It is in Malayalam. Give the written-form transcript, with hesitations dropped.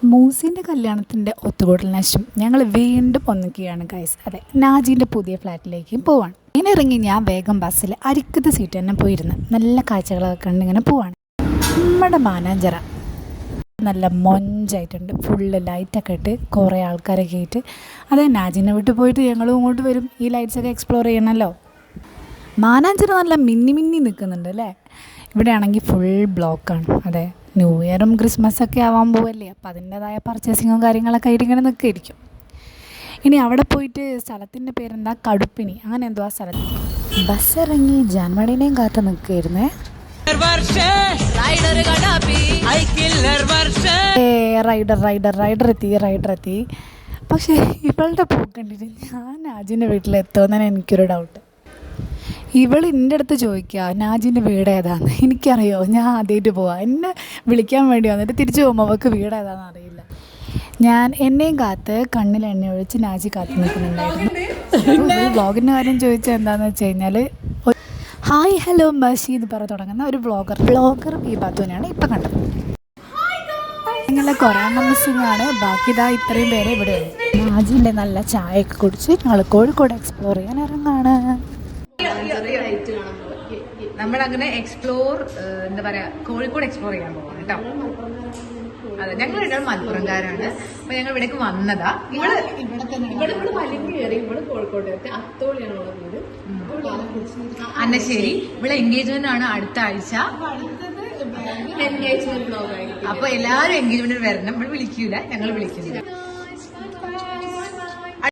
മൂസിൻ്റെ കല്യാണത്തിൻ്റെ ഒത്തുകൂടലിന് ശേഷം ഞങ്ങൾ വീണ്ടും ഒന്നിക്കുകയാണ് ഗൈസ്. അതെ, നാജീൻ്റെ പുതിയ ഫ്ലാറ്റിലേക്ക് പോവാണ്. ഇങ്ങനെ ഇറങ്ങി ഞാൻ വേഗം ബസ്സിൽ അരിക്കത്തെ സീറ്റ് തന്നെ പോയിരുന്ന് നല്ല കാഴ്ചകളൊക്കെ കണ്ട് ഇങ്ങനെ പോവാണ്. നമ്മുടെ മാനാഞ്ചിറ നല്ല മൊഞ്ചായിട്ടുണ്ട്, ഫുള്ള് ലൈറ്റൊക്കെ ഇട്ട് കുറേ ആൾക്കാരൊക്കെ ആയിട്ട്. അതെ, നാജീനെ വിട്ട് പോയിട്ട് ഞങ്ങളും ഇങ്ങോട്ട് വരും ഈ ലൈറ്റ്സൊക്കെ എക്സ്പ്ലോർ ചെയ്യണമല്ലോ. മാനാഞ്ചിറ നല്ല മിന്നി മിന്നി നിൽക്കുന്നുണ്ട് അല്ലേ. ഇവിടെ ആണെങ്കിൽ ഫുൾ ബ്ലോക്കാണ്. അതെ, ന്യൂ ഇയറും ക്രിസ്മസൊക്കെ ആവാൻ പോവല്ലേ, അപ്പോൾ അതിൻ്റേതായ പർച്ചേസിങ്ങും കാര്യങ്ങളൊക്കെ ആയിട്ട് ഇങ്ങനെ നിൽക്കുമായിരിക്കും. ഇനി അവിടെ പോയിട്ട് സ്ഥലത്തിൻ്റെ പേരെന്താ, കടുപ്പിനി അങ്ങനെ എന്തോ ആ സ്ഥലത്ത്. ബസ് ഇറങ്ങി ജന്മടിനെയും കാത്ത് നിൽക്കുകയായിരുന്നേ. റൈഡർ എത്തി. പക്ഷേ ഇവളുടെ പോക്ക് കണ്ടിട്ട് ഞാൻ നാജിൻ്റെ വീട്ടിലെത്തുമെന്നാണ് എനിക്കൊരു ഡൗട്ട്. ഇവൾ എൻ്റെ അടുത്ത് ചോദിക്കുക നാജിൻ്റെ വീട് ഏതാണെന്ന്. എനിക്കറിയോ, ഞാൻ ആദ്യമായിട്ട് പോവാം. എന്നെ വിളിക്കാൻ വേണ്ടി വന്നിട്ട് തിരിച്ചു പോകുമ്പോൾ അവൾക്ക് വീട് ഏതാണെന്ന് അറിയില്ല. എന്നെയും കാത്ത് കണ്ണിൽ എണ്ണ ഒഴിച്ച് നാജി കാത്ത് നിൽക്കുന്നുണ്ടായിരുന്നു. വ്ളോഗിൻ്റെ കാര്യം ചോദിച്ചാൽ എന്താണെന്ന് വെച്ച് കഴിഞ്ഞാൽ, ഹായ് ഹലോ മഷി എന്ന് പറഞ്ഞ് തുടങ്ങുന്ന ഒരു വ്ളോഗർ ഈ ബാത്തുവിനെയാണ് ഇപ്പം കണ്ടത്. ഞങ്ങളുടെ കൊറോണ മിസ്സിങ്ങാണ്. ബാക്കി ഇതാ ഇത്രയും പേരെ ഇവിടെ ഉണ്ട്. നാജിൻ്റെ നല്ല ചായയൊക്കെ കുടിച്ച് ഞങ്ങൾ കോഴിക്കോട് എക്സ്പ്ലോർ ചെയ്യാൻ ഇറങ്ങാണ്. നമ്മളങ്ങനെ എക്സ്പ്ലോർ എന്താ പറയാ, കോഴിക്കോട് എക്സ്പ്ലോർ ചെയ്യാൻ പോകാം കേട്ടോ. അതെ, ഞങ്ങൾ രണ്ടാളും മലപ്പുറംകാരാണ്. അപ്പൊ ഞങ്ങൾ ഇവിടേക്ക് വന്നതാ. ഇവിടെ വലിഞ്ഞു കയറി ഇവിടെ കോഴിക്കോട് അത്തോളിയാണ് വീട്, അന്നശ്ശേരി. ഇവിടെ എൻഗേജ്മെന്റ് ആണ് അടുത്ത ആഴ്ച. അപ്പൊ എല്ലാവരും എൻഗേജ്മെന്റിന് വരണം. നമ്മൾ വിളിക്കൂല, ഞങ്ങൾ വിളിക്കുന്നില്ല.